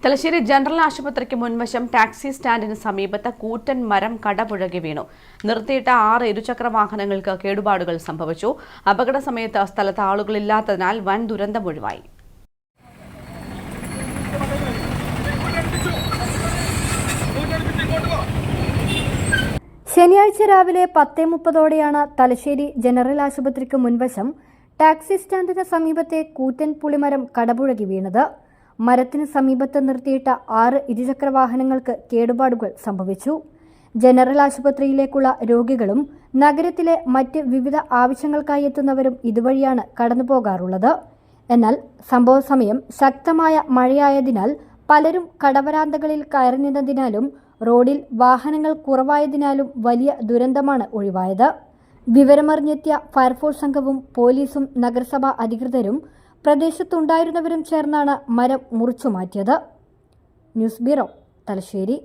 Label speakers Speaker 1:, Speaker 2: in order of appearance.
Speaker 1: Thalassery general ആശുപത്രിക്ക് മുൻവശം taxi സ്റ്റാൻഡിന് സമീപത്ത് കൂറ്റൻ മരം കടപുഴകി വീണു. നിർത്തിയിട്ട 6 ഇരുചക്ര വാഹനങ്ങൾക്ക് കേടുപാടുകൾ സംഭവിച്ചു. അപകട സമയത്ത് സ്ഥലത്ത് ആളുകളില്ലാത്തതിനാൽ വൻ ദുരന്തം ഒഴിവായി.
Speaker 2: ശനിയാഴ്ച രാവിലെ 10:30ഓടെയാണ് തലശ്ശേരി ജനറൽ ആശുപത്രിക്ക് മുൻവശം ടാക്സി സ്റ്റാൻഡിന് സമീപത്തെ കൂറ്റൻ പുളിമരം കടപുഴകി വീണത്. മരത്തിന് സമീപത്ത് നിർത്തിയിട്ട 6 ഇരുചക്ര വാഹനങ്ങൾക്ക് കേടുപാടുകൾ സംഭവിച്ചു. ജനറൽ ആശുപത്രിയിലേക്കുള്ള രോഗികളും നഗരത്തിലെ മറ്റ് വിവിധ ആവശ്യങ്ങൾക്കായി എത്തുന്നവരും ഇതുവഴിയാണ് കടന്നുപോകാറുള്ളത്. എന്നാൽ സംഭവ സമയം ശക്തമായ മഴയായതിനാൽ പലരും കടവരാന്തകളിൽ കയറി നിന്നതിനാലും റോഡിൽ വാഹനങ്ങൾ കുറവായതിനാലും വലിയ ദുരന്തമാണ് ഒഴിവായത്. വിവരമറിഞ്ഞെത്തിയ ഫയർഫോഴ്സ് സംഘവും പോലീസും നഗരസഭാ അധികൃതരും പ്രദേശത്തുണ്ടായിരുന്നവരും ചേർന്നാണ് മരം മുറിച്ചു മാറ്റിയത്. News bureau, Thalassery.